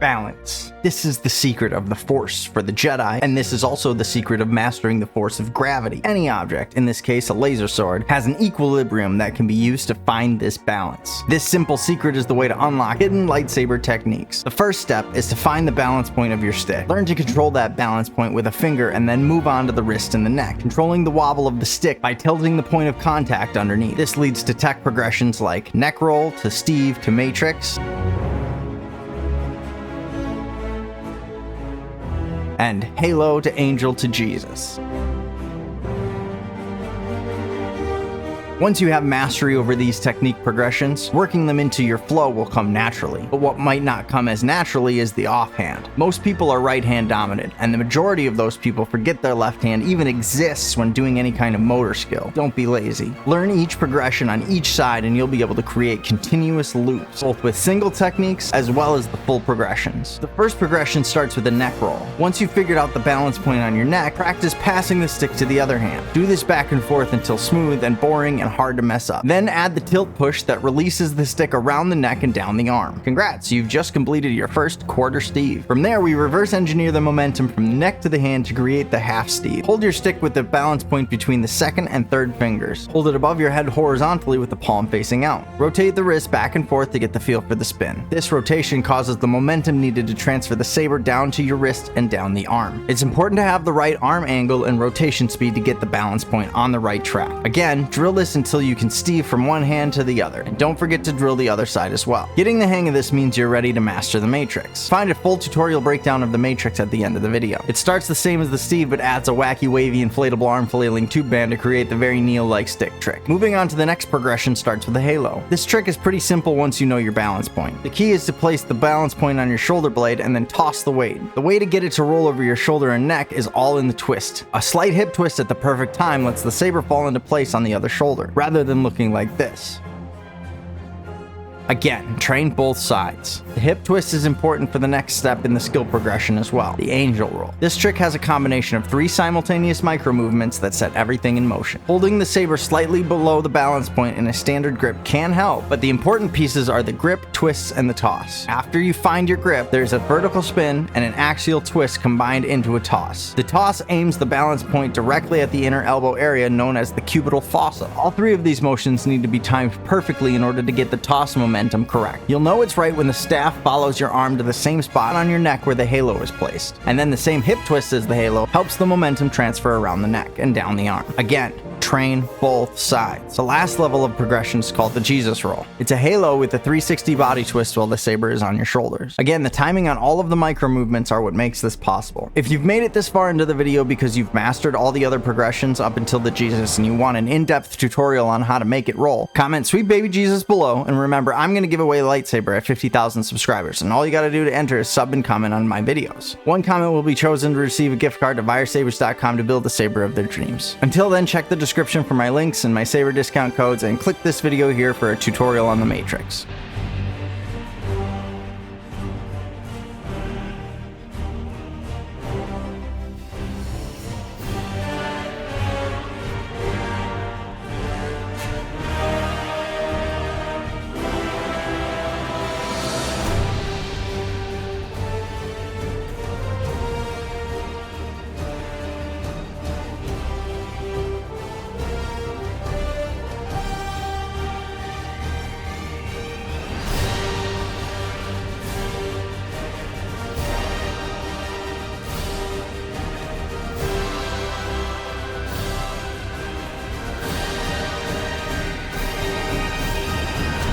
Balance. This is the secret of the Force for the Jedi, and this is also the secret of mastering the force of gravity. Any object, in this case a laser sword, has an equilibrium that can be used to find this balance. This simple secret is the way to unlock hidden lightsaber techniques. The first step is to find the balance point of your stick. Learn to control that balance point with a finger and then move on to the wrist and the neck, controlling the wobble of the stick by tilting the point of contact underneath. This leads to tech progressions like neck roll to Steve to Matrix, and Halo to Angel to Jesus. Once you have mastery over these technique progressions, working them into your flow will come naturally. But what might not come as naturally is the offhand. Most people are right hand dominant, and the majority of those people forget their left hand even exists when doing any kind of motor skill. Don't be lazy. Learn each progression on each side and you'll be able to create continuous loops, both with single techniques as well as the full progressions. The first progression starts with a neck roll. Once you've figured out the balance point on your neck, practice passing the stick to the other hand. Do this back and forth until smooth and boring and hard to mess up. Then add the tilt push that releases the stick around the neck and down the arm. Congrats, you've just completed your first quarter Steve. From there, we reverse engineer the momentum from the neck to the hand to create the half Steve. Hold your stick with the balance point between the second and third fingers. Hold it above your head horizontally with the palm facing out. Rotate the wrist back and forth to get the feel for the spin. This rotation causes the momentum needed to transfer the saber down to your wrist and down the arm. It's important to have the right arm angle and rotation speed to get the balance point on the right track. Again, drill this until you can Steve from one hand to the other, and don't forget to drill the other side as well. Getting the hang of this means you're ready to master the Matrix. Find a full tutorial breakdown of the Matrix at the end of the video. It starts the same as the Steve but adds a wacky wavy inflatable arm flailing tube band to create the very Neo-like stick trick. Moving on to the next progression starts with the Halo. This trick is pretty simple once you know your balance point. The key is to place the balance point on your shoulder blade and then toss the weight. The way to get it to roll over your shoulder and neck is all in the twist. A slight hip twist at the perfect time lets the saber fall into place on the other shoulder, rather than looking like this. Again, train both sides. The hip twist is important for the next step in the skill progression as well, the angel roll. This trick has a combination of 3 simultaneous micro movements that set everything in motion. Holding the saber slightly below the balance point in a standard grip can help, but the important pieces are the grip, twists, and the toss. After you find your grip, there's a vertical spin and an axial twist combined into a toss. The toss aims the balance point directly at the inner elbow area known as the cubital fossa. All 3 of these motions need to be timed perfectly in order to get the toss momentum correct. You'll know it's right when the staff follows your arm to the same spot on your neck where the halo is placed, and then the same hip twist as the halo helps the momentum transfer around the neck and down the arm. Again, train both sides. The last level of progression is called the Jesus roll. It's a halo with a 360 body twist while the saber is on your shoulders. Again, the timing on all of the micro movements are what makes this possible. If you've made it this far into the video because you've mastered all the other progressions up until the Jesus and you want an in-depth tutorial on how to make it roll, comment Sweet Baby Jesus below, and remember, I'm going to give away a lightsaber at 50,000 subscribers, and all you got to do to enter is sub and comment on my videos. One comment will be chosen to receive a gift card to viresabers.com to build the saber of their dreams. Until then, check the description for my links and my saber discount codes, and click this video here for a tutorial on the Matrix.